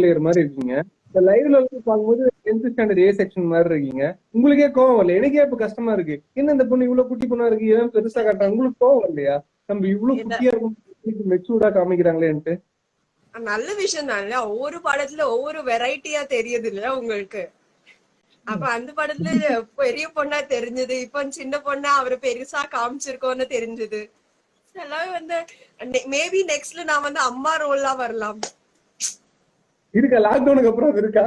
Final year மாதிரி இருக்கீங்க. இந்த லைவ்ல வந்து பார்க்கும்போது 10th ஸ்டாண்டர்ட் ஏ செக்ஷன் மாதிரி இருக்கீங்க. உங்களுக்கே கோவம் வரல? எனக்கே இப்ப கஷ்டமா இருக்கு. என்ன இந்த பொண்ணு இவ்வளவு குட்டி பொண்ணா இருக்கு, ஏன் பெருசா காட்டுறாங்க? உங்களுக்கு கோவம் இல்லையா? நம்ம இவ்வளவு குட்டியா இருக்கும் மெச்சூர்டா காமிக்கிறாங்களேன்ட்டு. நல்ல விஷயம் தான். ஒவ்வொரு படத்துல ஒவ்வொரு வெரைட்டியா தெரியுது இல்லையா உங்களுக்கு? அப்ப அந்த படத்துல பெரிய பொண்ணா தெரிஞ்சது, இப்ப சின்ன பொண்ணா அவரை பெருசா காமிச்சிருக்கோன்னு தெரிஞ்சது. எல்லாமே வந்து மேபி நெக்ஸ்ட்ல நான் வந்து அம்மா ரோல்லா வரலாம். இருக்கா? லாக்டவுனுக்கு அப்புறம் இருக்கா?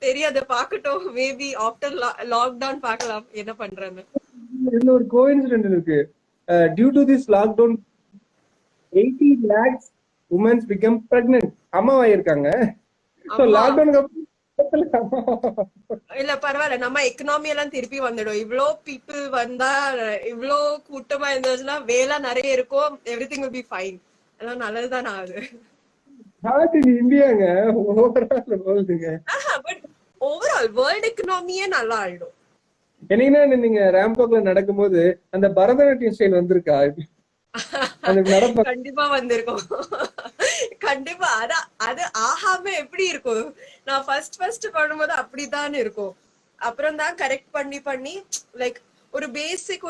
தெரியாது, பாக்கட்டும். மேபி ஆஃப்டர் லாக்டவுன் பார்க்கலாம் என்ன பண்றேன்னு. இதுல ஒரு கோஇன்சிடென்ட் இருக்கு. Due to this lockdown 80 lakhs women become pregnant. அம்மாவாயிருக்காங்க. சோ லாக்டவுனுக்கு அப்புறம் இல்ல பரவாயில்ல, நம்ம எக்கனாமி எல்லாம் திருப்பி வந்துடும். இவ்ளோ பீப்புள் வந்தா, இவ்ளோ கூட்டமா இருந்துச்சுன்னா வேலை நிறைய இருக்கும். Everything will be fine. எல்லாம் நல்லதுதான் ஆகுது. இந்தியாங்க ஓவரால் வேர்ல்டுங்க. பட் ஓவரால் வேர்ல்ட் எக்கனாமியே நல்லா ஆயிடும். என்னைக்குன்னா நீங்க ரேம்பாக்ல நடக்கும்போது அந்த பரதநாட்டியம் ஸ்டைல் வந்திருக்கா? கண்டிப்பா வந்திருக்கும். கண்டிப்பா. அது ஆகாம எப்படி இருக்கும்? நான் ஃபர்ஸ்ட் பண்ணும்போது அப்படிதான் இருக்கும். அப்புறம் தான் கரெக்ட் பண்ணி லைக் ஒரு பேசிக்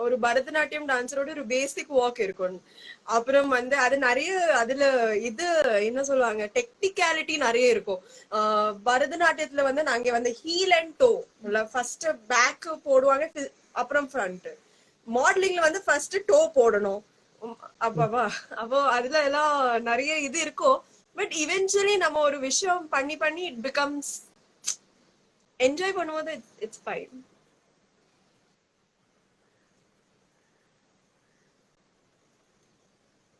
ஒரு பரதநாட்டியம் டான்ஸரோட ஒரு பேசிக் வாக் இருக்கும். அப்புறம் வந்து அது நிறைய அதுல இது என்ன சொல்லுவாங்க, டெக்னிக்காலிட்டி நிறைய இருக்கும். பரதநாட்டியத்துல வந்து நாங்க வந்து heel and toe first back போடுவாங்க, அப்புறம் ஃப்ரண்ட். மாடலிங்ல வந்து ஃபர்ஸ்ட் டோ போடணும். அப்போ அதுல எல்லாம் நிறைய இது இருக்கும். பட் இவென்ச்சுவலி நம்ம ஒரு விஷயம் பண்ணி இட் பிகம்ஸ் என்ஜாய் பண்ணும்போது இட்ஸ் ஃபைன்.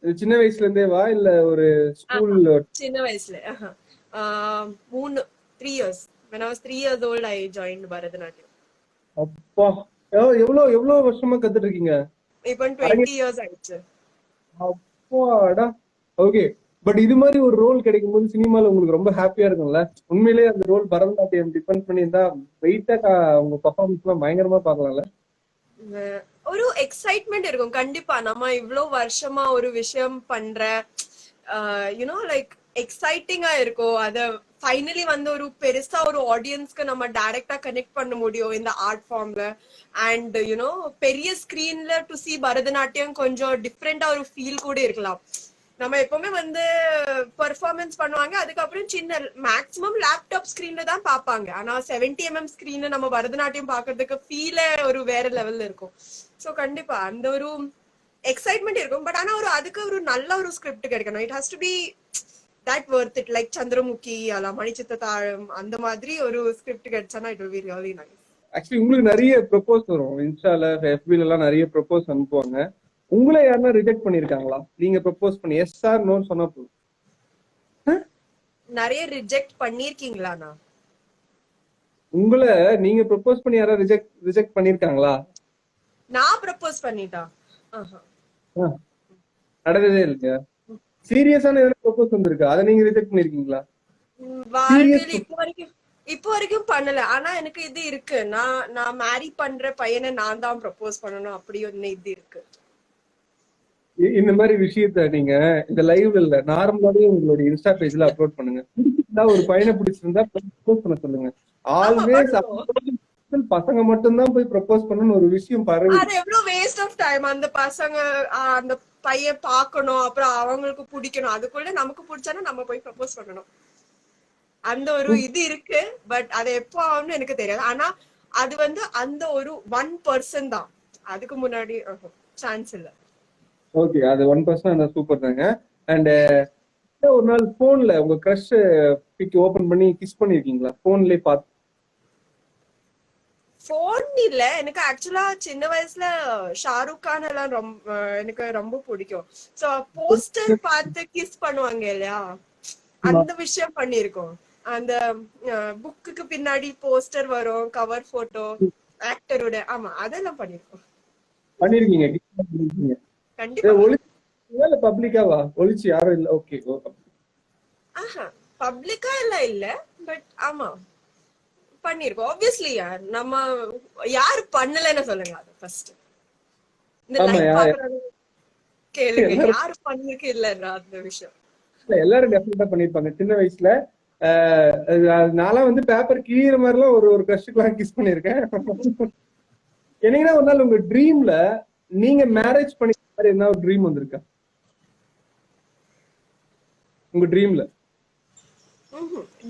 சின்ன வயசுல இருந்தே வா இல்ல ஒரு ஸ்கூல்? சின்ன வயசுல 3 years. when I was 3 years old I joined Bharatanatyam. அப்பா, எவ்வளவு வருஷமா கத்துட்டு இருக்கீங்க? இப்போ 20 years ஆயிடுச்சு. அப்பாடா. ஓகே. பட் இது மாதிரி ஒரு ரோல் கிடைக்கும் போது சினிமால உங்களுக்கு ரொம்ப ஹாப்பியா இருக்கும்ல? உண்மையிலேயே அந்த ரோல் பரதநாட்டியம் டிபெண்ட் பண்ணி இருந்தா வெயிட்டா உங்க பெர்ஃபார்மன்ஸ் எல்லாம் பயங்கரமா பாக்கலாம்ல? ஒரு எக்ஸைட்மெண்ட் இருக்கும் கண்டிப்பா. நம்ம இவ்வளவு வருஷமா ஒரு விஷயம் பண்ற யூனோ லைக் எக்ஸைட்டிங்கா இருக்கும். அத ஃபைனலி வந்து ஒரு பெருசா ஒரு ஆடியன்ஸ்க்கு நம்ம டைரக்டா கனெக்ட் பண்ண முடியும் இந்த ஆர்ட் ஃபார்ம்ல. அண்ட் யூனோ பெரிய ஸ்கிரீன்ல டு சி பரதநாட்டியம் கொஞ்சம் டிஃப்ரெண்டா ஒரு ஃபீல் கூட இருக்கலாம். நம்ம எப்பவுமே வந்து பெர்ஃபார்மன்ஸ் பண்ணுவாங்க, அதுக்கப்புறம் சின்ன மேக்ஸிமம் லேப்டாப் ஸ்கிரீன்ல தான் பாப்பாங்க. ஆனா 70mm ஸ்கிரீன்ல நம்ம பரதநாட்டியம் பாக்குறதுக்கு ஃபீலே ஒரு வேற லெவல்ல இருக்கும். சோ கண்டிப்பா அந்த ஒரு எக்ஸைட்மெண்ட் இருக்கும். பட் ஆனா அதுக்கு ஒரு நல்ல ஒரு ஸ்கிரிப்ட் கிடைக்கணும். It has to be that worth it. Like Chandramukhi அல்ல மணிச்சித்த தாழம் அந்த மாதிரி ஒரு ஸ்கிரிப்ட் கிடைச்சானா it will be really nice. Actually உங்களுக்கு நிறைய ப்ரொபோஸ் வரும், இன்ஸ்டால எஃபில எல்லாம் நிறைய ப்ரொபோஸ் அனுப்புவாங்க. உங்களை யாருன்னா ரிஜெக்ட் பண்ணிருக்காங்களா? நீங்க ப்ரொபோஸ் பண்ணி எஸ் சார் நோ சொன்னா போதும். நிறைய ரிஜெக்ட் பண்ணிருக்கீங்களா? உங்களை நீங்க ப்ரொபோஸ் பண்ணி யாரா ரிஜெக்ட் பண்ணிருக்காங்களா? நான் ப்ரொபோஸ் பண்ணிட்டா நடந்ததே இல்லையா? சீரியஸான எதனா ப்ரொபோஸ் வந்திருக்கா? அதை நீங்க ரிஜெக்ட் பண்ணிருக்கீங்களா? இப்போ வரைக்கும் பண்ணல. ஆனா எனக்கு இது இருக்கு, நான் மேரி பண்ற பையனை நான் தான் ப்ரொபோஸ் பண்ணணும் அப்படி ஒண்ணு இது இருக்கு. இந்த மாதிரி விஷயத்த நீங்க இந்த லைவ்ல இல்ல நார்மலாவே உங்களுடைய இன்ஸ்டா பேஜ்ல அப்லோட் பண்ணுங்க. ஒரு பையனை பிடிச்சிருந்தா ப்ரொபோஸ் பண்ண சொல்லுங்க. ஆல்வேஸ் பசங்க மட்டும் தான் போய் ப்ரொபோஸ் பண்ணனும் ஒரு விஷயம் பாருங்க. அது எவ்வளவு வேஸ்ட் ஆஃப் டைம். அந்த பசங்க அந்த பையன் பார்க்கணும், அப்புறம் அவங்களுக்கு பிடிக்கணும், அதுக்குள்ள நமக்கு பிடிச்சானா நம்ம போய் ப்ரொபோஸ் பண்ணணும். அந்த ஒரு இது இருக்கு. பட் அது எப்போ ஆகும்னு எனக்கு தெரியாது. ஆனா அது வந்து அந்த ஒரு 1% தான். அதுக்கு முன்னாடி சான்ஸ் இல்ல. ஓகே, அது 1% சூப்பர் தாங்க. அண்ட் ஒரு நாள் போன்ல உங்க கிரஷ் பிக் ஓபன் பண்ணி கிஸ் பண்ணிருக்கீங்களா? போன்லயே பார்த்து? போன் இல்ல, எனக்கு ஆக்சுவலா சின்ன வயசுல ஷாருக் கான் எல்லாம் எனக்கு ரொம்ப பிடிக்கும். சோ போஸ்டர் பார்த்து கிஸ் பண்ணுவாங்க இல்லையா, அந்த விஷயம் பண்ணிருக்கோம். அந்த புக்குக்கு பின்னாடி போஸ்டர் வரும், கவர் போட்டோ ஆக்டரோட. ஆமா, அதெல்லாம் பண்ணிருக்கோம். பண்ணிருக்கீங்க? கண்டிப்பா. ஒளிச்சு பப்ளிக்காவா? ஒளிச்சு யாரும் இல்ல? ஓகே. பப்ளிக்கா இல்ல, பட் ஆமா பண்ணிருக்கோம். ஆப்வியஸ்லி நம்ம யாரு பண்ணலன்னு சொல்லுங்க. அது ஃபர்ஸ்ட் இந்த லைவ் பாக்குறது கேளுங்க, யாரு பண்ணிருக்கு இல்லன்ற அந்த விஷயம். எல்லாரும் டெஃபினட்டா பண்ணிருப்பாங்க சின்ன வயசுல. நான்லாம் வந்து பேப்பர் கிழியிற மாதிரி எல்லாம் ஒரு ஒரு கிரஷுக்கெல்லாம் கிஸ் பண்ணிருக்கேன். என்னைக்குன்னா ஒரு நாள் உங்க ட்ரீம்ல நீங்க மேரேஜ் பண்ணி மாதிரி என்ன ஒரு ட்ரீம் வந்திருக்கா உங்க ட்ரீம்ல?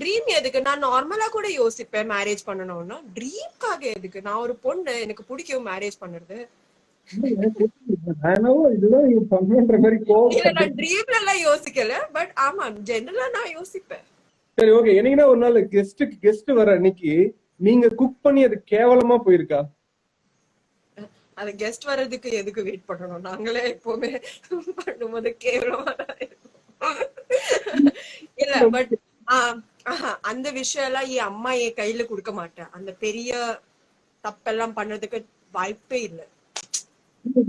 ட்ரீம் எதுக்கு? நான் நார்மலா கூட யோசிப்பேன் மேரேஜ் பண்ணணும்னா. ட்ரீம்காக எதுக்கு? நான் ஒரு பொண்ணு, எனக்கு பிடிக்கும் மேரேஜ் பண்றது. இதுதான் நீங்க பண்ற மாதிரி நான் ட்ரீம்ல எல்லாம் யோசிக்கல, பட் ஆமா ஜெனரலா நான் யோசிப்பேன். சரி ஓகே. என்னைக்குன்னா ஒரு நாள் கெஸ்ட் வர அன்னைக்கு நீங்க குக் பண்ணி அது கேவலமா போயிருக்கா? அது கெஸ்ட் வர்றதுக்கு எதுக்கு வெயிட் பண்ணணும்? நாங்களே எப்பவுமே பண்ணும்போது கேவலமா தான் இருக்கும். இல்ல பட் அந்த விஷயம் எல்லாம் என் அம்மா என் கையில குடுக்க மாட்டேன். அந்த பெரிய தப்பெல்லாம் பண்றதுக்கு வாய்ப்பே இல்ல.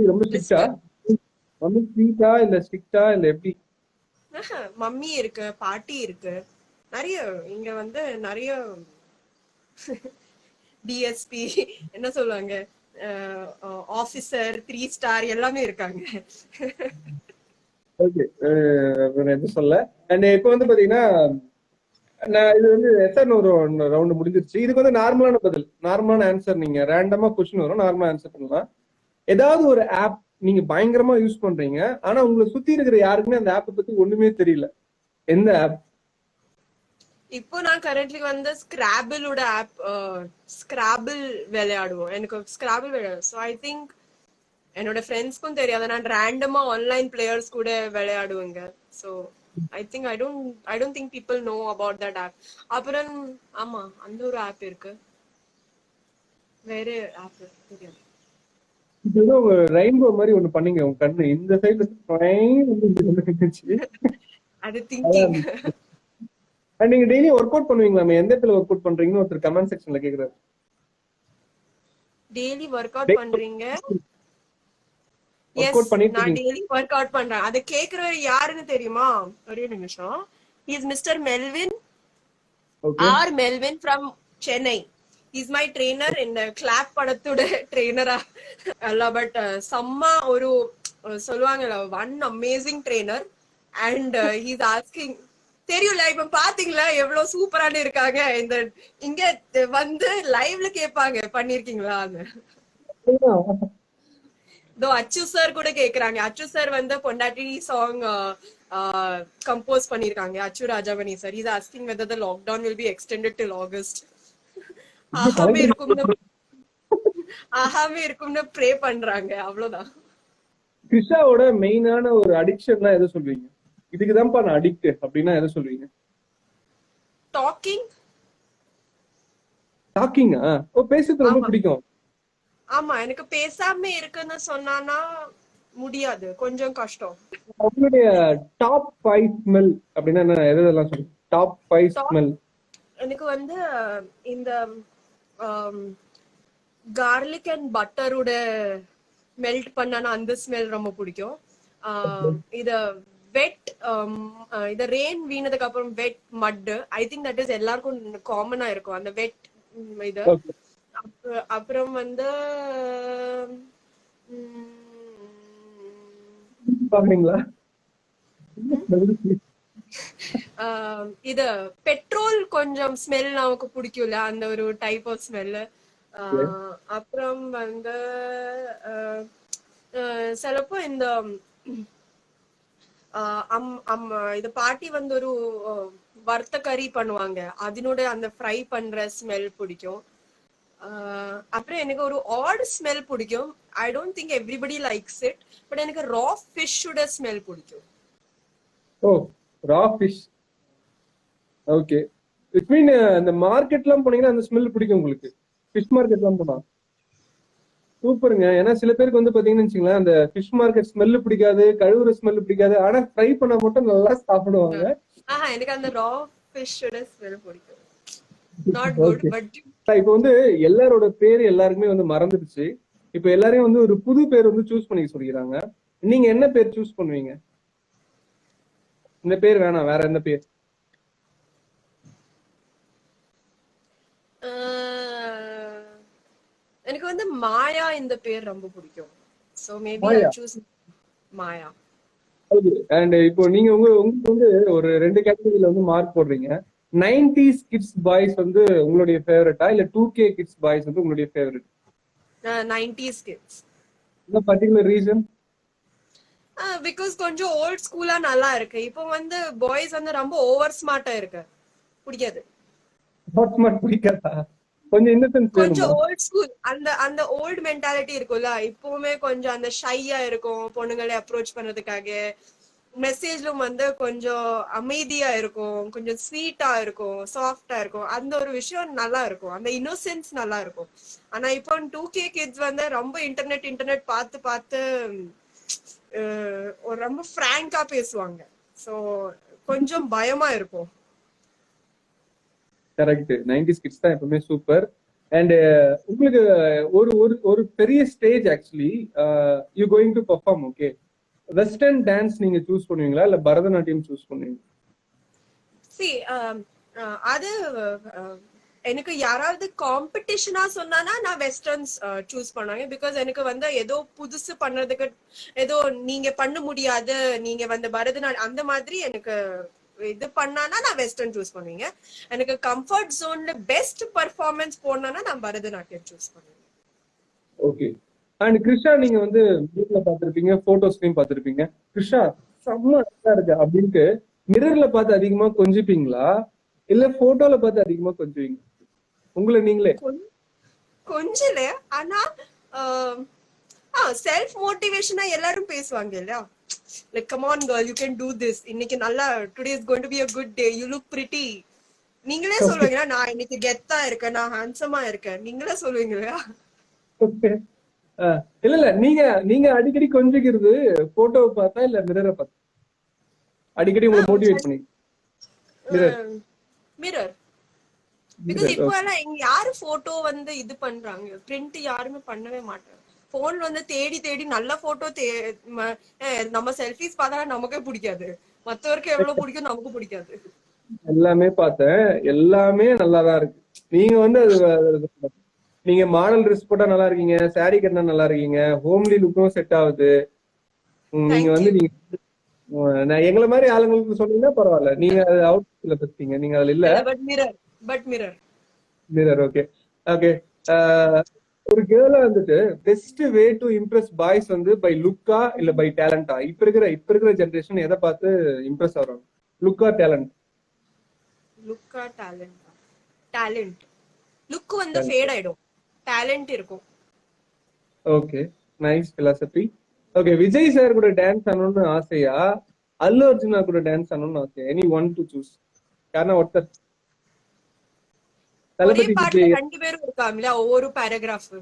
ரொம்ப ஸ்ட்ரிக்ட்டா? ரொம்ப ஸ்வீட்டா இல்ல ஸ்ட்ரிக்ட்டா இல்ல எப்படி? மம்மி இருக்கு, பாட்டி இருக்கு, நிறைய இங்க வந்து நிறைய டிஎஸ்பி என்ன சொல்லுவாங்க, ஆபீசர் 3 ஸ்டார் எல்லாமே இருக்காங்க. ஓகே. எதுவும் சொல்ல. அண்ட் இப்போ வந்து பாத்தீங்கன்னா நான் இது வந்து எஸ்ஆர் ஒரு ரவுண்ட் முடிஞ்சிருச்சு. இதுக்கு வந்து நார்மலான பதில், நார்மலான ஆன்சர். நீங்க ரேண்டமா கொஸ்டின் வரும், நார்மலா ஆன்சர் பண்ணலாம். ஏதாவது ஒரு ஆப் நீங்க பயங்கரமா யூஸ் பண்றீங்க, ஆனா உங்களை சுத்தி இருக்கிற யாருக்குமே அந்த ஆப்பை பத்தி ஒண்ணுமே தெரியல. எந்த ஆப்? இப்போ நான் கரண்ட்லி வந்து ஸ்கிராபிளோட ஆப், ஸ்கிராபிள் விளையாடுவோம். எனக்கு ஸ்கிராபிள் விளையாடும். ஸோ ஐ திங்க் என்னோட ஃப்ரெண்ட்ஸ்க்கும் தெரியாது, நான் ரேண்டமா ஆன்லைன் பிளேயர்ஸ் கூட விளையாடுவேங்க. So I think I don't think people know about that app. அப்புறம் ஆமா அந்த ஒரு ஆப் இருக்கு, வேற ஆப் தெரியாது. ரெயின்போ மாதிரி ஒண்ணு பண்ணீங்க உங்க கண்ணு இந்த சைடுல அது திங்கிங். நீங்க டெய்லி ஒர்க் அவுட் பண்ணுவீங்களா? எந்த இடத்துல ஒர்க் அவுட் பண்றீங்கன்னு ஒருத்தர் கமெண்ட் செக்ஷன்ல கேக்குறாரு. டெய்லி ஒர்க் அவுட் பண்றீங்க? எஸ், நான் டெய்லி ஒர்க் அவுட் பண்றேன். அதை கேக்குறவர் யாருன்னு தெரியுமா? ஒரே நிமிஷம். Is Mister Melvin, R Melvin from Chennai. Is my trainer. இந்த கிளாப் படத்தோட ட்ரெயினரா அல்ல, பட் செம்ம ஒரு சொல்லுவாங்கல்ல, one amazing trainer. And he's asking, தெரியும்ல இப்ப பாத்தீங்களா எவ்வளவு சூப்பரான இருக்காங்க. இந்த இங்க வந்து லைவ்ல கேட்பாங்க பண்ணிருக்கீங்களான்னு. தோ அச்சு சார் கூட கேக்குறாங்க. அச்சு சார் வந்து பொண்டாட்டி சாங் கம்போஸ் பண்ணிருக்காங்க. Achu Rajamani sir. Is asking whether the lockdown will be extended till August. ஆகாமே இருக்கும்னு ப்ரே பண்றாங்க. அவ்வளவுதான். கிருஷாவோட மெயினான ஒரு அடிக்ஷன்னா எதை சொல்வீங்க? இதுக்குதான்ப்பா நான் அடிக்ட் அப்படின்னா எதை சொல்வீங்க? டாக்கிங். டாக்கிங்கா? ஓ, பேசுறது ரொம்ப பிடிக்கும். ஆமா, எனக்கு பேசாம இருக்குன்னு சொன்னானா முடியாது, கொஞ்சம் கஷ்டம். உங்களுடைய டாப் 5 ஸ்மெல் அப்படின்னா என்ன, எதெல்லாம் சொல்லுங்க? Top 5 smell. எனக்கு வந்து இந்த கார்லிக் அண்ட் பட்டரோட மெல்ட் பண்ணானா அந்த ஸ்மெல் ரொம்ப பிடிக்கும். இத வெட், இத ரெயின் வீணதுக்கு அப்புறம் வெட் மட், ஐ திங்க் தட் இஸ் எல்லாருக்கும் காமனா இருக்கும் அந்த வெட் இது. அப்புறம் வந்து பாக்குறீங்களா, இது பெட்ரோல் கொஞ்சம் ஸ்மெல் நமக்கு பிடிக்கும்ல, அந்த ஒரு டைப் ஆஃப் ஸ்மெல். அப்புறம் வந்து சிலப்போ இந்த இது பாட்டி வந்து ஒரு வறுத்த கறி பண்ணுவாங்க, அதனோட அந்த ஃப்ரை பண்ற ஸ்மெல் பிடிக்கும். அப்புறம் எனக்கு ஒரு ஆட் ஸ்மெல் பிடிக்கும். ஐ don't think everybody likes it, but எனக்கு ரா ஃபிஷ்ஷோட ஸ்மெல் பிடிக்கும். ஓ, ரா ஃபிஷ். ஓகே. இட் மீன் அந்த மார்க்கெட்லாம் போனீங்கன்னா அந்த ஸ்மெல் பிடிக்கும் உங்களுக்கு? ஃபிஷ் மார்க்கெட்லாம் போனா சூப்பருங்க. ஏன்னா சில பேருக்கு வந்து பாத்தீங்கன்னு வச்சுங்களேன், அந்த ஃபிஷ் மார்க்கெட் ஸ்மெல் பிடிக்காது, கழுவுற ஸ்மெல் பிடிக்காது, ஆனா ஃப்ரை பண்ண மட்டும் நல்லா சாப்பிடுவாங்க. எனக்கு அந்த ரா ஃபிஷ்ஷோட ஸ்மெல் பிடிக்கும். நாட் குட், பட் இப்போ வந்து எல்லாரோட பேர் எல்லாருக்குமே வந்து மறந்துடுச்சு. இப்போ எல்லாரையும் வந்து ஒரு புது பேர் வந்து சூஸ் பண்ணி சொல்லிக்கிறாங்க. நீங்க என்ன பேர் சூஸ் பண்ணுவீங்க? இந்த பேர் வேணாம், வேற என்ன பேர்? எனக்கு வந்து மாயா இந்த பேர் ரொம்ப பிடிக்கும். So maybe I choose Maya. And இப்போ நீங்க உங்களுக்கு வந்து ஒரு 2 கேட்டகரியில வந்து மார்க் போடுறீங்க. 90s கிட்ஸ் பாய்ஸ் வந்து உங்களுடைய ஃபேவரட்டா இல்ல 2K கிட்ஸ் பாய்ஸ் வந்து உங்களுடைய ஃபேவரட்? 90s kids. என்ன பர்டிகுலர் ரீசன்? பிகாஸ் கொஞ்சம் ஓல்ட் ஸ்கூலா நல்லா இருக்கு. இப்போ வந்து பாய்ஸ் வந்து ரொம்ப ஓவர் ஸ்மார்ட்டா இருக்கு, பிடிக்காது. நாட் ஸ்மார்ட் பிடிக்காதா? கொஞ்சம் இன்னசென்ஸ் வேணுமா? கொஞ்சம் ஓல்ட் ஸ்கூல், அந்த அந்த ஓல்ட் மென்டாலிட்டி இருக்கும்ல, இப்பவுமே கொஞ்சம் அந்த ஷையா இருக்கும் பொண்ணுங்களை அப்ரோச் பண்றதுக்காக. மெசேஜ்லும் வந்து கொஞ்சம் அமைதியா இருக்கும், கொஞ்சம் ஸ்வீட்டா இருக்கும், சாஃப்டா இருக்கும். அந்த ஒரு விஷயம் நல்லா இருக்கும், அந்த இன்னோசென்ஸ் நல்லா இருக்கும். ஆனா இப்போ 2K கிட்ஸ் வந்து ரொம்ப இன்டர்நெட் பார்த்து பார்த்து ஒரு ரொம்ப ஃப்ராங்கா பேசுவாங்க. சோ கொஞ்சம் பயமா இருக்கும். கரெக்ட். 90s கிட்ஸ் தான் எப்பவுமே சூப்பர். அண்ட் உங்களுக்கு ஒரு ஒரு ஒரு பெரிய stage actually you going to perform. Okay, western dance நீங்க சூஸ் பண்ணுவீங்களா இல்ல பரதநாட்டியம் சூஸ் பண்ணுவீங்களா? சி அது எனக்கு யாராவது காம்படிஷனா சொன்னானா நான் வெஸ்டர்ன்ஸ் சூஸ் பண்ணுவாங்க. பிகாஸ் எனக்கு வந்து ஏதோ புதுசு பண்றதுக்கு ஏதோ நீங்க பண்ண முடியாது, நீங்க வந்து பரதநாட்டியம் அந்த மாதிரி எனக்கு இது பண்ணானா நான் வெஸ்டர்ன் சூஸ் பண்ணுவீங்க. எனக்கு கம்ஃபர்ட் ஜோன்ல பெஸ்ட் பர்ஃபார்மன்ஸ் போடணும்னா நான் பரதநாட்டியம் சூஸ் பண்ணுவேன். ஓகே. அண்ட் கிருஷா, நீங்க வந்து வீட்ல பாத்திருப்பீங்க, போட்டோஸ்லயும் பாத்திருப்பீங்க, கிருஷா செம்ம அழகா இருக்கு அப்படின்ட்டு மிரர்ல பார்த்து அதிகமா கொஞ்சிப்பீங்களா இல்ல போட்டோல பார்த்து அதிகமா கொஞ்சுவீங்க உங்களை நீங்களே? கொஞ்சல, ஆனா செல்ஃப் மோட்டிவேஷனா எல்லாரும் பேசுவாங்க இல்லையா, like come on girl you can do this, இன்னைக்கு நல்லா, today is going to be a good day, you look pretty. நீங்களே சொல்லுவீங்களா நான் இன்னைக்கு கெத்தா இருக்கேன், நான் ஹேண்ட்ஸமா இருக்கேன், நீங்களே சொல்லுவீங்களா? இல்ல இல்ல, நீங்க நீங்க அடிக்கடி கொஞ்சிக்கிறது போட்டோவை பார்த்தா இல்ல மிரரை பார்த்தா? அடிக்கடி உங்களை மோட்டிவேட் பண்ணி மிரர். மிரர். பிகாஸ் இப்போ எல்லாம் இங்க யாரு போட்டோ வந்து இது பண்றாங்க, பிரிண்ட் யாருமே பண்ணவே மாட்டாங்க. போன்ல வந்து தேடி தேடி நல்ல போட்டோ நம்ம செல்ஃபிஸ் பார்த்தா நமக்கே பிடிக்காது, மத்தவருக்கு எவ்வளவு பிடிக்கும் நமக்கு பிடிக்காது. எல்லாமே பார்த்தேன், எல்லாமே நல்லாதான் இருக்கு. நீங்க வந்து நீங்க மாடல் ட்ரெஸ் போட்டா நல்லா இருக்கீங்க, சாரி கட்டினா நல்லா இருக்கீங்க, ஹோம்லி லுக்கும் செட் ஆகுது. நீங்க வந்து நீங்க நான் எங்களை மாதிரி ஆளுங்களுக்கு சொன்னீங்கன்னா பரவாயில்ல, நீங்க அவுட்ல பேசுறீங்க, நீங்க அதுல இல்ல. But mirror. Mirror. Okay okay. ஒரு கேர்ளா வந்துட்டு best way to Impress boys வந்து பை லுக்கா இல்ல பை டேலண்டா? இப்ப இருக்கிற ஜெனரேஷன் எதை பார்த்து இம்ப்ரெஸ் ஆகுறாங்க? லுக்கா டேலண்ட்? லுக்கா டேலண்ட்? டேலண்ட். லுக் வந்து ஃபேட் ஆயிடும், டேலண்ட் இருக்கும். Okay, nice philosophy. Okay, Vijay sir கூட டான்ஸ் ஆனணும்னு ஆசையா அல்லு அர்ஜுனா கூட டான்ஸ் ஆனணும்னு ஆசையா? Any one to choose. யாரா ஒருத்தர். ஒரே தளபதி பாட்டுல விஜய் 2 பேரும் இருக்காங்களா, ஒவ்வொரு பேராகிராஃப்.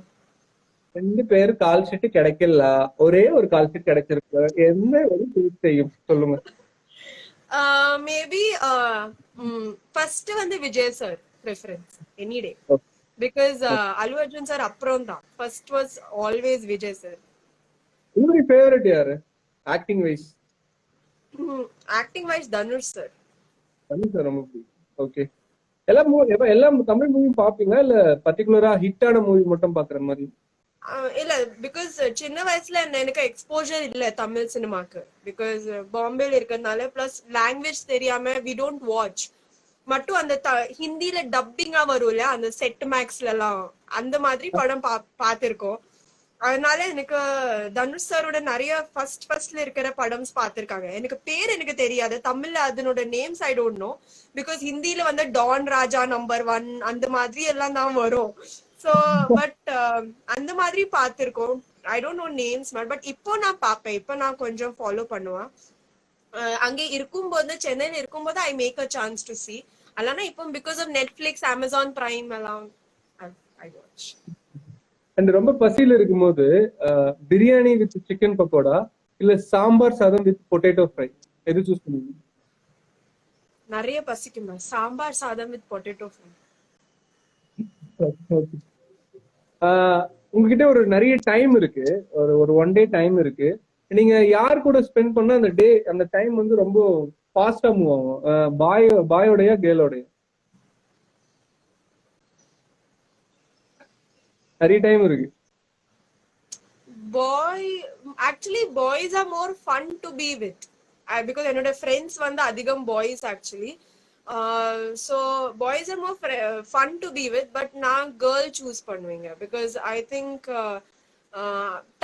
2 பேர் கால் ஷீட் கிடைக்கல, ஒரே ஒரு கால் ஷீட் கிடைச்சிருக்கு, என்ன ஒரு சூஸ் செய்யும் சொல்லுங்க? மேபி ஃபர்ஸ்ட் வந்து Vijay sir preference any day. Because Allu Arjun sir அப்புறம் தான், first was always Vijay sir. உங்களுடைய ஃபேவரட் யாரு acting wise? Acting wise Dhanush sir. Dhanush sir ரொம்ப பிடிக்கும். ஓகே. எல்லாம் தமிழ் மூவி பாப்பீங்களா இல்ல பர்டிகுலரா ஹிட்டான மூவி மட்டும் பாக்குற மாதிரி? இல்ல, பிகாஸ் சின்ன வயசுல எனக்கு எக்ஸ்போஜர் இல்ல தமிழ் சினிமாக்கு. பிகாஸ் பாம்பேல இருக்கிறதுனால, பிளஸ் லாங்குவேஜ் தெரியாம வி டோன்ட் வாட்ச். மட்டும் அந்த ஹிந்தில டப்பிங்கா வரும்ல அந்த செட் மேக்ஸ்ல எல்லாம், அந்த மாதிரி படம் பாத்திருக்கோம். அதனால எனக்கு தனுஷ் சாரோட நிறைய ஃபர்ஸ்ட்ல இருக்கிற படம்ஸ் பாத்திருக்காங்க. எனக்கு பேர் எனக்கு தெரியாது தமிழ்ல, அதனோட names I don't know. Because ஹிந்தில வந்து டான் ராஜா நம்பர் 1 அந்த மாதிரி எல்லாம் தான் வரும். சோ பட் அந்த மாதிரி பாத்திருக்கோம். I don't know names. But இப்போ நான் பாப்பேன், இப்போ நான் கொஞ்சம் ஃபாலோ பண்ணுவேன். அங்கே இருக்கும்போது, சென்னையில இருக்கும்போது I make a chance to see. அல்லனா இப்போ because of Netflix, Amazon Prime எல்லாம் ஐ வாட்ச். அண்ட் ரொம்ப பசியில இருக்கும்போது பிரியாணி வித் சிக்கன் பக்கோடா இல்ல சாம்பார் சாதம் வித் பொட்டேட்டோ ஃப்ரை, எது சூஸ் பண்ணுவீங்க? நிறைய பசிக்குமா, சாம்பார் சாதம் வித் பொட்டேட்டோ ஃப்ரை. உங்ககிட்ட ஒரு நிறைய டைம் இருக்கு, ஒரு ஒன் டே டைம் இருக்கு. நீங்க யார் கூட ஸ்பெண்ட் பண்ண அந்த டே, அந்த டைம் வந்து ரொம்ப ஃபாஸ்டா மூவ் ஆகும்? பாயோடயா கேர்ளோடயா? நிறைய டைம் இருக்கு. Boy, actually boys are more fun to be with. Because என்னோட ஃப்ரெண்ட்ஸ் வந்து அதிகம் boys actually. So boys are more fun to be with, but நான் கேர்ள் சூஸ் பண்ணுவீங்க பிகாஸ் ஐ திங்க்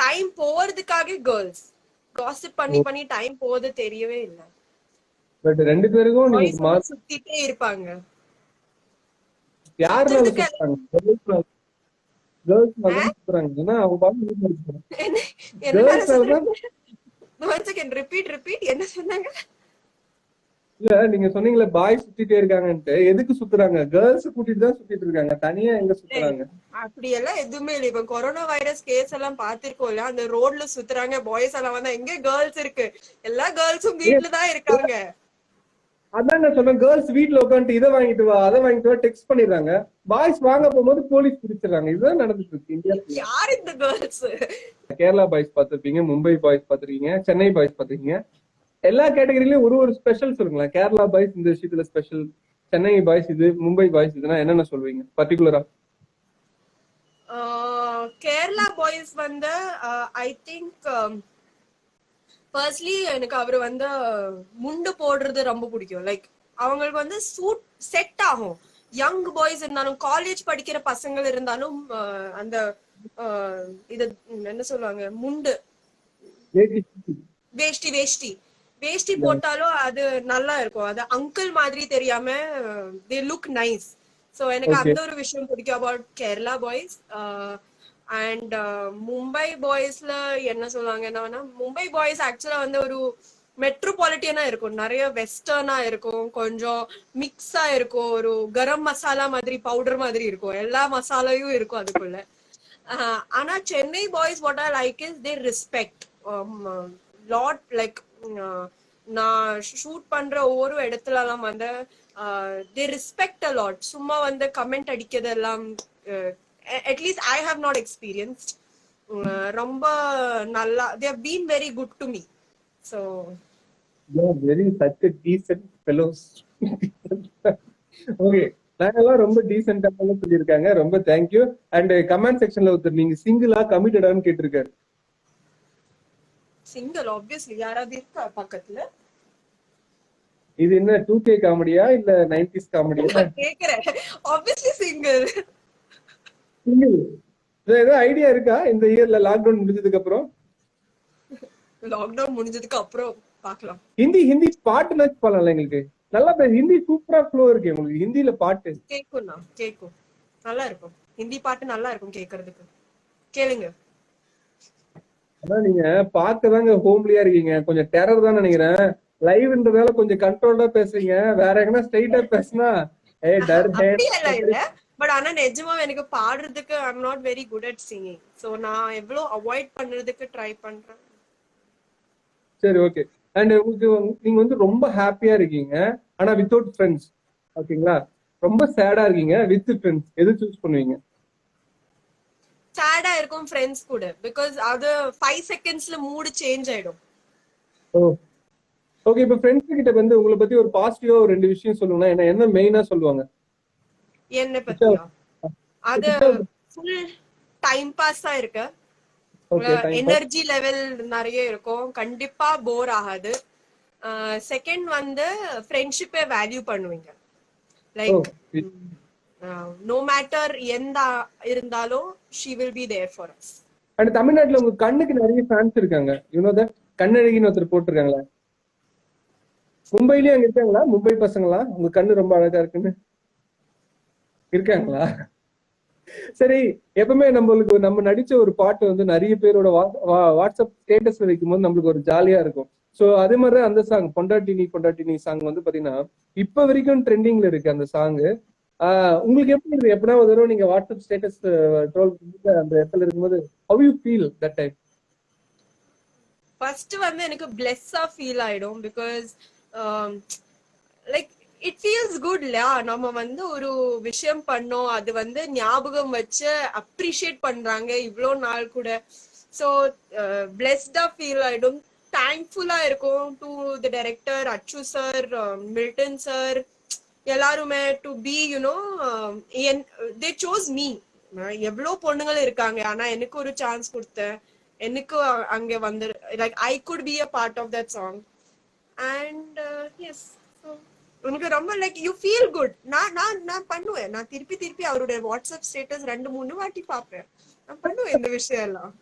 டைம் போறதுக்காக கேர்ள்ஸ் காசிப் பண்ணி பண்ணி time போறது தெரியவே இல்லை. பட் ரெண்டு பேருக்கும் நீங்க பாய்ஸ் சுத்திட்டே இருப்பாங்க. யாருனால சுத்துறாங்க? கேர்ள்ஸ் சுத்துறாங்க. ஏன்னா அவங்க பாட்டு ரிப்பீட் என்ன சொன்னாங்க? இல்ல நீங்க சொன்னீங்களே பாய் சுத்திட்டே இருக்காங்கன்ட்டு, எதுக்கு சுத்துறாங்க? கேர்ள்ஸ் கூட்டிட்டு தான் சுத்திட்டு இருக்காங்க, தனியா எங்க சுத்துறாங்க? அப்படி எல்லாம் எதுவுமே இல்ல. இப்ப கொரோனா வைரஸ் கேஸ் எல்லாம் பாத்திருக்கோம்ல, அந்த ரோட்ல சுத்துறாங்க பாய்ஸ் எல்லாம் வந்தா எங்க கேர்ள்ஸ் இருக்கு? எல்லா கேர்ள்ஸும் வீட்டுல தான் இருக்காங்க. அதான் நான் சொன்னேன், கேர்ள்ஸ் வீட்டுல உட்காந்துட்டு இதை வாங்கிட்டு வா அதை வாங்கிட்டு வா டெக்ஸ்ட் பண்ணிடுறாங்க. பாய்ஸ் வாங்க போகும்போது போலீஸ் பிடிச்சிடறாங்க. இதுதான் நடந்துட்டு இருக்கு இந்தியா. யார் இந்த கேர்ள்ஸ்? கேரளா பாய்ஸ் பாத்திருப்பீங்க, மும்பை பாய்ஸ் பாத்திருக்கீங்க, சென்னை பாய்ஸ் பாத்திருக்கீங்க. எல்லா கேட்டகரியிலயும் ஒரு ஸ்பெஷல் சொல்லுங்களேன். கேரளா பாய்ஸ் இந்த விஷயத்துல ஸ்பெஷல், சென்னை பாய்ஸ் இது, மும்பை பாய்ஸ் இதுனா என்னென்ன சொல்வீங்க பர்டிகுலரா? கேரளா பாய்ஸ் வந்து ஐ திங்க் ஃபர்ஸ்ட்லி எனக்கு அவர் வந்து முண்டு போடுறது ரொம்ப பிடிக்கும். லைக் அவங்களுக்கு வந்து சூட் செட் ஆகும். யங் பாய்ஸ் இருந்தாலும், காலேஜ் படிக்கிற பசங்க இருந்தாலும், அந்த இது என்ன சொல்லுவாங்க, முண்டு வேஷ்டி போட்டாலும் அது நல்லா இருக்கும். அது அங்கிள் மாதிரி தெரியாம they look nice. சோ எனக்கு அந்த ஒரு விஷயம் பிடிக்கும் about Kerala boys. And Mumbai பாய்ஸ்ல என்ன சொல்லுவாங்கன்னா, மும்பை பாய்ஸ் ஆக்சுவலா வந்து ஒரு மெட்ரோபாலிட்டியனா இருக்கும், நிறைய வெஸ்டர்னா இருக்கும், கொஞ்சம் மிக்ஸா இருக்கும், ஒரு கரம் மசாலா மாதிரி பவுடர் மாதிரி இருக்கும், எல்லா மசாலையும் இருக்கும் அதுக்குள்ள. ஆனா Chennai boys what I like is they respect lot. Like நான் ஷூட் பண்ற ஒவ்வொரு இடத்துல எல்லாம் வந்து தே ரெஸ்பெக்ட் அ லாட். சும்மா வந்து கமெண்ட் அடிக்கிறதெல்லாம் at least I have not experienced. ரொம்ப நல்லா they have been very good to me. So very such a decent fellows. Okay, நாங்கெல்லாம் ரொம்ப டீசென்ட்டா சொல்லியிருக்காங்க. ரொம்ப தேங்க்யூ. அண்ட் கமெண்ட் செக்ஷன்ல ஒருத்தர் நீங்க சிங்கிளா கமிட்டடான்னு கேட்டிருக்காரு. Single obviously. யாராவது இருக்கா பக்கத்துல? இது என்ன 2K காமெடியா இல்ல 90s காமெடியா கேக்குறேன். Obviously single. சிங்கிள். ஏதோ ஐடியா இருக்கா இந்த இயர்ல லாக்டவுன் முடிஞ்சதுக்கு அப்புறம்? லாக்டவுன் முடிஞ்சதுக்கு அப்புறம் பார்க்கலாம். ஹிந்தி பாட்டு மேட்ச் பண்ணலாம் எங்களுக்கு. நல்லா ஹிந்தி சூப்பரா ஃப்ளோ இருக்கு உங்களுக்கு ஹிந்தில பாட்டு. கேக்கும் நல்லா இருக்கும். ஹிந்தி பாட்டு நல்லா இருக்கும் கேக்குறதுக்கு. கேளுங்க. அதான் நீங்க பாக்கதாங்க ஹோம்லியா இருக்கீங்க, கொஞ்சம் டெரர் தான் நினைக்கிறேன். லைவ்ன்றதால கொஞ்சம் கண்ட்ரோல்டா பேசுறீங்க. வேற எங்கன்னா ஸ்ட்ரைட்டா பேசினா இல்ல. பட் ஆனா நிஜமா எனக்கு பாடுறதுக்கு I am not very good at singing. So நான் எவ்வளவு அவாய்ட் பண்றதுக்கு ட்ரை பண்றேன். சரி, ஓகே. அண்ட் உங்களுக்கு நீங்க வந்து ரொம்ப ஹாப்பியா இருக்கீங்க ஆனா வித்தவுட் ஃப்ரெண்ட்ஸ், ஓகேங்களா? ரொம்ப சேடா இருக்கீங்க வித் ஃப்ரெண்ட்ஸ், எது சூஸ் பண்ணுவீங்க? சேடா இருக்கும் ஃப்ரெண்ட்ஸ் கூட. பிகாஸ் அது 5 செகண்ட்ஸ்ல மூட் சேஞ்ச் ஆயிடும். ஓ ஓகே. இப்ப ஃப்ரெண்ட்ஸ் கிட்ட வந்து உங்களை பத்தி ஒரு பாசிட்டிவா ஒரு 2 விஷயம் சொல்லுங்கன்னா என்ன மெயினா சொல்லுவாங்க? என்ன பத்தியா? அது ஃபுல் டைம் பாஸா இருக்கு, எனர்ஜி லெவல் நிறைய இருக்கும், கண்டிப்பா போர் ஆகாது. செகண்ட் வந்து ஃப்ரெண்ட்ஷிப்பை வேல்யூ பண்ணுவீங்க. லைக் நோ மேட்டர் எந்த இருந்தாலும் she will be there for us. And தமிழ்நாட்டுல உங்க கண்ணுக்கு நிறைய ஃபேன்ஸ் இருக்காங்க. You know that? கண்ணழகின்னு ஒருத்தர் போட்டிருக்காங்களா? மும்பைலயும் அங்க இருக்காங்களா? மும்பை பசங்களா உங்க கண்ணு ரொம்ப அழகா இருக்குன்னு இருக்காங்களா? சரி, எப்பவுமே நம்மளுக்கு நம்ம நடிச்ச ஒரு பாட்டு வந்து நிறைய பேரோட வாட்ஸ்அப் ஸ்டேட்டஸ்ல வைக்கும்போது நம்மளுக்கு ஒரு ஜாலியா இருக்கும். சோ அதே மாதிரி அந்த சாங் பொண்டாட்டினி சாங் வந்து பாத்தீங்கன்னா இப்ப வரைக்கும் ட்ரெண்டிங்ல இருக்கு அந்த சாங். உங்களுக்கு எப்படி இருக்கு? எப்படின்னா ஒரு தடவை நீங்க வாட்ஸ்அப் ஸ்டேட்டஸ் ட்ரோல் அந்த இடத்துல இருக்கும்போது how you feel that time? First வந்து எனக்கு பிளெஸ்ஸா ஃபீல் ஆயிடும். Because like it feels good இல்லையா? நம்ம வந்து ஒரு விஷயம் பண்ணோம், அது வந்து ஞாபகம் வச்சு அப்ரிஷியேட் பண்றாங்க இவ்வளோ நாள் கூட. ஸோ பிளெஸ்டா ஃபீல் ஆயிடும், தேங்க்ஃபுல்லா இருக்கும் டு தி டைரக்டர் அச்சு சார், மில்டன் சார், எல்லாருமே to be you know they sous me. எவ்வளோ பொண்ணுங்கள் இருக்காங்க ஆனா எனக்கு ஒரு சான்ஸ் கொடுத்த, எனக்கு அங்க வந்து like I could be a part of that song. And yes உனக்கு ரொம்ப லைக் யூ ஃபீல் குட். நான் பண்ணுவேன். நான் திருப்பி திருப்பி அவருடைய வாட்ஸ்அப் ஸ்டேட்டஸ் 2-3 வாட்டி பாப்பேன். நான் பண்ணுவேன் இந்த விஷயம் எல்லாம்.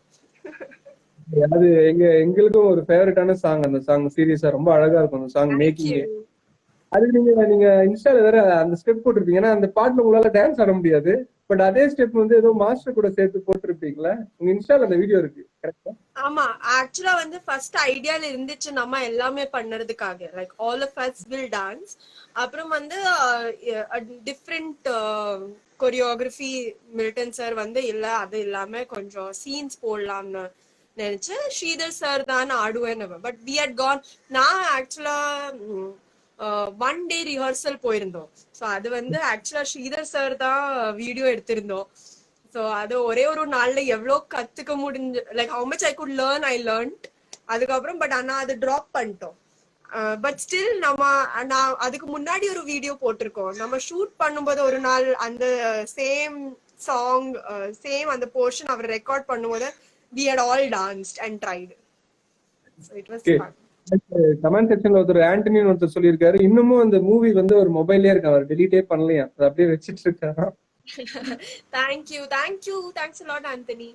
அது எங்களுக்கும் ஒரு ஃபேவரட்டான சாங். அந்த சாங் சீரியஸா ரொம்ப அழகா இருக்கும் அந்த சாங் மேக்கிங். அதுக்கு நீங்க இன்ஸ்டால வேற அந்த ஸ்டெப் போட்டிருப்பீங்க. ஏன்னா அந்த பாட்டுல உங்களால டான்ஸ் ஆட முடியாது. பட் அதே ஸ்டெப் வந்து ஏதோ மாஸ்டர் கூட சேர்த்து போட்டிருப்பீங்களா? உங்க இன்ஸ்டால அந்த வீடியோ இருக்கு கரெக்டா? ஆமா, ஆக்சுவலா வந்து ஃபர்ஸ்ட் ஐடியால இருந்துச்சு நம்ம எல்லாமே பண்ணறதுக்காக, like all of us will dance. அப்புறம் வந்து டிஃப்ரெண்ட் கொரியோகிராஃபி மில்டன் சார் வந்து இல்ல அது இல்லாம கொஞ்சம் சீன்ஸ் போடலாம்னு நினைச்சு ஸ்ரீதர் சார் தான் ஆடுவேன். But we had gone. நான் ஆக்சுவலா 1 டே ரிஹர்சல் போயிருந்தோம். ஸோ அது வந்து ஆக்சுவலா ஸ்ரீதர் சார் தான் வீடியோ எடுத்திருந்தோம். ஸோ அது ஒரே ஒரு நாள்ல எவ்வளோ கத்துக்க முடிஞ்சு, like how much I could learn I learnt. அதுக்கப்புறம் பட் ஆனா அது ட்ராப் பண்ணிட்டோம். பட் ஸ்டில் நான் அதுக்கு முன்னாடி ஒரு வீடியோ போட்டிருக்கோம். நம்ம ஷூட் பண்ணும்போது ஒரு நாள் அந்த சேம் சாங் சேம் அந்த போர்ஷன் அவர் ரெக்கார்ட் பண்ணும்போது we had all danced and tried. So it was fun. Comment செக்ஷன்ல ஒருத்தர் ஆண்டனின்னு ஒருத்தர் சொல்லியிருக்காரு, இன்னமும் அந்த மூவி வந்து ஒரு மொபைல்லயே இருக்கு, அவர் டெலீட்டே பண்ணலையா, அதை அப்படியே வச்சிட்டு இருக்காராம். Thank you thanks a lot Anthony.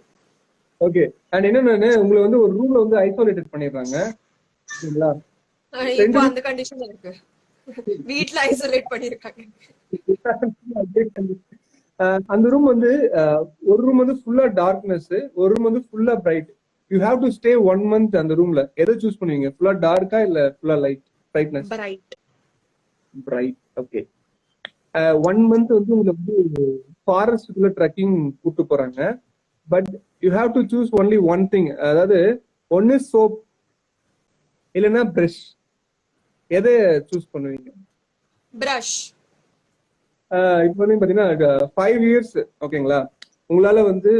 Okay. And என்னன்னு உங்களை வந்து ஒரு ரூம்ல வந்து ஐசோலேட்டட் பண்ணிடுறாங்க சரிங்களா? இப்போ அந்த கண்டிஷன்ல இருக்கு, வீட்ல ஐசோலேட் பண்ணிருக்காங்க. அந்த ரூம் வந்து ஒரு ரூம் வந்து ஃபுல்லா டார்க்னஸ், ஒரு ரூம் வந்து ஃபுல்லா bright. You have to stay 1 month அந்த ரூம்ல. எதை சூஸ் பண்ணுவீங்க? ஃபுல்லா டார்க்கா இல்ல ஃபுல்லா light brightness? Bright. Okay. 1 month வந்து உங்களுக்கு வந்து ஃபாரஸ்டுக்குள்ள ட்ரெக்கிங் கூட்டு போறாங்க. But you have to choose only one thing. அதாவது ஒன்னு சோப் இல்லைன்னா பிரஷ். எதை சூஸ் பண்ணுவீங்க? பிரஷ். இப்போ வந்து பாத்தீங்கன்னா 5 years ஓகேங்களா, உங்களால வந்து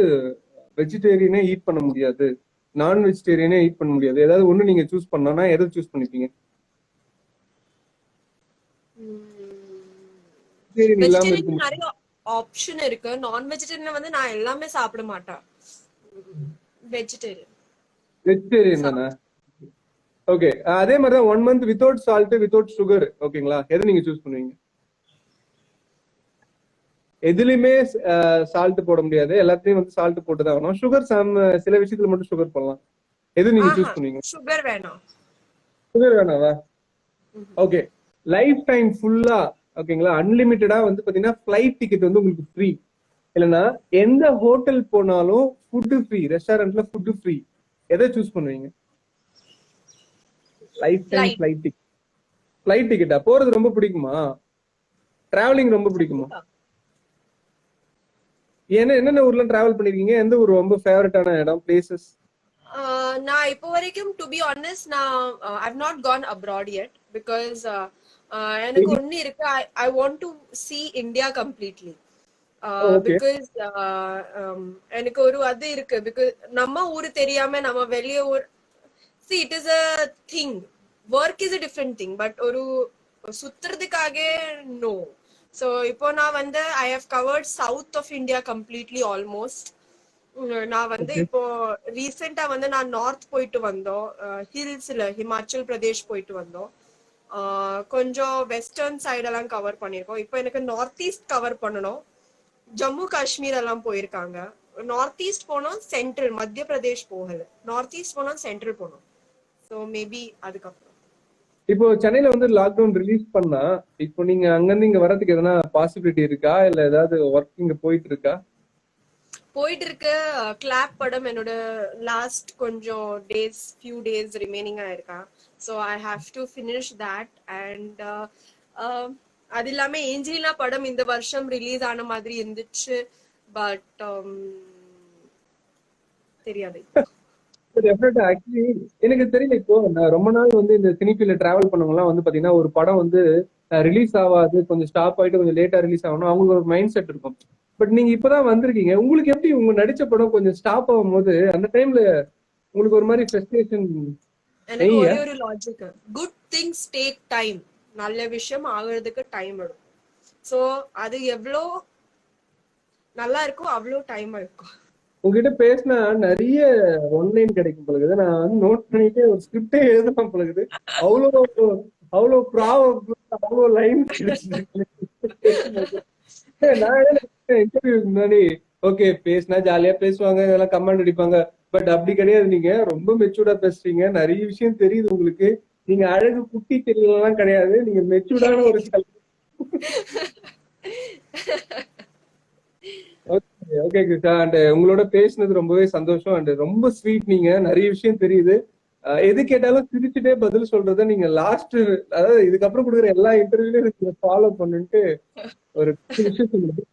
வெஜிடேரியனே ஈட் பண்ண முடியாது, நான் வெஜிடேரியனே ஈட் பண்ண முடியாது. ஏதாவது ஒண்ணு நீங்க சூஸ் பண்ணனா எதை சூஸ் பண்ணிப்பீங்க? வெஜிடேரியன் நிறைய ஆப்ஷன் இருக்கு. நான் வெஜிடேரியன் வந்து நான் எல்லாமே சாப்பிட மாட்டேன். வெஜிடேரியன் தானே? ஓகே. அதே மாதிரி தான் 1 month without salt without sugar ஓகேங்களா, எதை நீங்க சூஸ் பண்ணுவீங்க? எதுலயுமே சால்ட் போட முடியாது, எல்லாத்தையும் வந்து சால்ட் போட்டு தான் ஆகணும். சுகர் சில விஷயத்துல மட்டும் சுகர் போடலாம். எது நீங்க சூஸ் பண்ணுவீங்க? சுகர் வேணாம். சுகர் வேணாவா? ஓகே. லைஃப் டைம் ஃபுல்லா ஓகேங்களா, அன்லிமிட்டடா வந்து பாத்தீங்கன்னா ஃபிளைட் டிக்கெட் வந்து உங்களுக்கு ஃப்ரீ, இல்லைன்னா எந்த ஹோட்டல் போனாலும் ஃபுட்டு ஃப்ரீ, ரெஸ்டாரண்ட்ல ஃபுட்டு ஃப்ரீ. எதை சூஸ் பண்ணுவீங்க? லைஃப் டைம் ஃபிளைட் டிக்கெட்டா? போறது ரொம்ப பிடிக்குமா? டிராவலிங் ரொம்ப பிடிக்குமா? என்னென்ன ஊர்ல டிராவல் பண்ணிருக்கீங்க? எந்த ஊர் ரொம்ப ஃபேவரட்டான இடம், பிளேசஸ்? நான் இப்போ வரைக்கும் டு பி ஆனஸ்ட் நான் I've not gone abroad yet because எனக்கு ஒண்ணு இருக்கு, I want to see India completely. Because எனக்கு ஒரு அது இருக்கு, because நம்ம ஊரு தெரியாம நம்ம வெளிய ஊர், see it is a thing, work is a different thing, but ஒரு சுத்துறதுக்காக no. So இப்போ நான் வந்து I have covered south of India completely almost. நான் வந்து இப்போ ரீசெண்டா வந்து நான் நார்த் போயிட்டு வந்தோம், ஹில்ஸ்ல ஹிமாச்சல் பிரதேஷ் போயிட்டு வந்தோம். கொஞ்சம் வெஸ்டர்ன் சைட் எல்லாம் கவர் பண்ணிருக்கோம். இப்போ எனக்கு நார்த் ஈஸ்ட் கவர் பண்ணணும். ஜம்மு காஷ்மீர் எல்லாம் போயிருக்காங்க. நார்த் ஈஸ்ட் போனோம், சென்ட்ரல் மத்திய பிரதேஷ் போகல. நார்த் ஈஸ்ட் போனோம், சென்ட்ரல் போனோம். ஸோ மேபி அதுக்கப்புறம். இப்போ சென்னையில வந்து லாக்டவுன் ரிலீஸ் பண்ணா இப்போ நீங்க அங்கிருந்து இங்க வரதுக்கு எதனா பாசிபிலிட்டி இருக்கா, இல்ல ஏதாவது ஒர்க் இங்க போயிட்டு இருக்கா? போயிட்டு இருக்கு. கிளாப் படம் என்னோட லாஸ்ட் கொஞ்சம் ஃபியூ டேஸ் ரிமைனிங்கா இருக்கா. So I have to finish that. And அது இல்லாம ஏஞ்சலினா படம் இந்த வருஷம் ரிலீஸ் ஆன மாதிரி இருந்துச்சு. பட் தெரியாது. ஆக்சுவலி எனக்கு தெரியல. இப்போ நான் ரொம்ப நாள் வந்து இந்த சினிஃபீல்ட்ல டிராவல் பண்ணவங்க எல்லாம் வந்து பாத்தீங்கன்னா ஒரு படம் வந்து ரிலீஸ் ஆகாது, கொஞ்சம் ஸ்டாப் ஆயிட்டு கொஞ்சம் லேட்டா ரிலீஸ் ஆகணும், அவங்களுக்கு ஒரு மைண்ட் செட் இருக்கும். பட் நீங்க இப்பதான் வந்திருக்கீங்க, உங்களுக்கு எப்படி உங்க நடிச்ச படம் கொஞ்சம் ஸ்டாப் ஆகும் போது அந்த டைம்ல உங்களுக்கு ஒரு மாதிரி ஃப்ரஸ்ட்ரேஷன்? எனக்கு ஒரே ஒரு logic, good things take time. நல்ல விஷயம் ஆகுறதுக்கு டைம் எடுக்கும். சோ அது எவ்வளோ நல்லா இருக்கும் அவ்வளோ டைம் இருக்கும். உங்ககிட்ட பேசினா நிறைய ஒன்லைன் கிடைக்கும் பொழுது நான் வந்து நோட் பண்ணிட்டு ஒரு ஸ்கிரிப்டே எழுதலாம் பொழுது. அவ்வளோ அவ்வளோ ப்ராவம் அவ்வளோ லைன் நான் இன்டர்வியூக்கு முன்னாடி ஓகே பேசினா ஜாலியா பேசுவாங்க, இதெல்லாம் கமெண்ட் அடிப்பாங்க. பட் அப்படி கிடையாது. நீங்க ரொம்ப மெச்சூர்டா பேசுறீங்க, நிறைய விஷயம் தெரியுது உங்களுக்கு. நீங்க அழகு குட்டி தெரியலாம் கிடையாது, நீங்க மெச்சூர்டான ஒரு ஓகே ஓகே கிருஷ்ணா. அண்ட் உங்களோட பேசினது ரொம்பவே சந்தோஷம். அண்ட் ரொம்ப ஸ்வீட். நீங்க நிறைய விஷயம் தெரியுது. எது கேட்டாலும் சிரிச்சுட்டே பதில் சொல்றத நீங்க லாஸ்ட், அதாவது இதுக்கப்புறம் கொடுக்குற எல்லா இன்டர்வியூலயும் ஃபாலோ பண்ணிட்டு ஒரு விஷயம் சொல்லுங்க.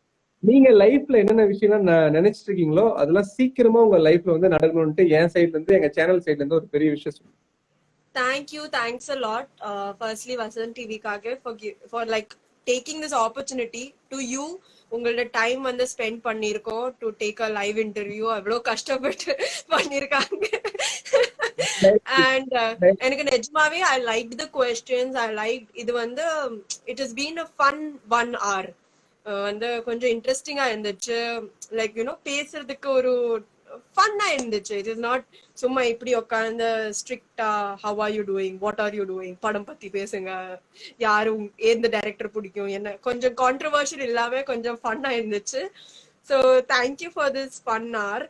நீங்க லைஃப்ல என்னென்ன விஷயம்லாம் நினைச்சிட்டு இருக்கீங்களோ அதெல்லாம் சீக்கிரமா உங்க லைஃப்ல வந்து நடக்கணும்ட்டு என் சைட்ல இருந்து, எங்க சேனல் சைட்ல இருந்து ஒரு பெரிய விஷயம் சொல்லுங்க. Thanks a lot. Firstly, Vasan TV Kage for like taking this opportunity to you. உங்களோட டைம் வந்து ஸ்பெண்ட் பண்ணிருக்கோம் to take a live interview. அவ்வளோ கஷ்டப்பட்டு பண்ணிருக்காங்க. அண்ட் எனக்கு நிஜமாவே I like the questions. I like இது வந்து it is been a fun 1 hour. வந்து கொஞ்சம் இன்ட்ரெஸ்டிங்கா இருந்துச்சு. லைக் யூனோ பேசுறதுக்கு ஒரு ஃபன்னா இருந்துச்சு. இட் இஸ் நாட் சும்மா இப்படி உட்காந்து ஸ்ட்ரிக்டா how are you doing, what are you doing, படம் பத்தி பேசுங்க, யாரும் எந்த டைரக்டர் பிடிக்கும் என்ன, கொஞ்சம் கான்ட்ரவர்ஷியல் இல்லாம கொஞ்சம் ஃபன்னா இருந்துச்சு. So thank you for this fun hour.